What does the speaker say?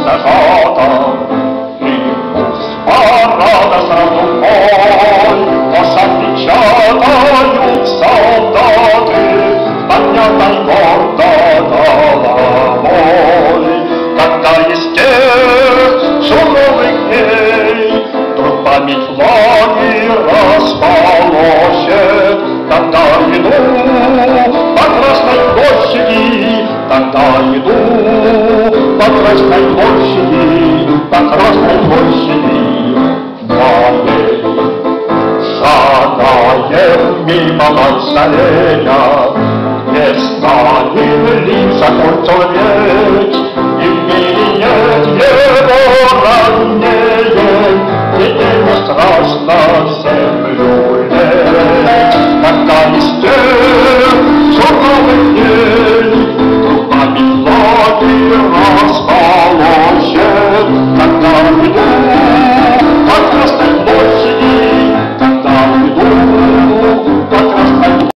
зажата, и пусть парада сразу бой, лошадь печатают солдаты, поднятой гордо головой. Когда из тех суровых дней вдруг память флаги располощет, когда иду по Красной площади, когда иду по Красной площади, по Красной площади, моей шагаем мимо мавзолея, не станем ли закончил век.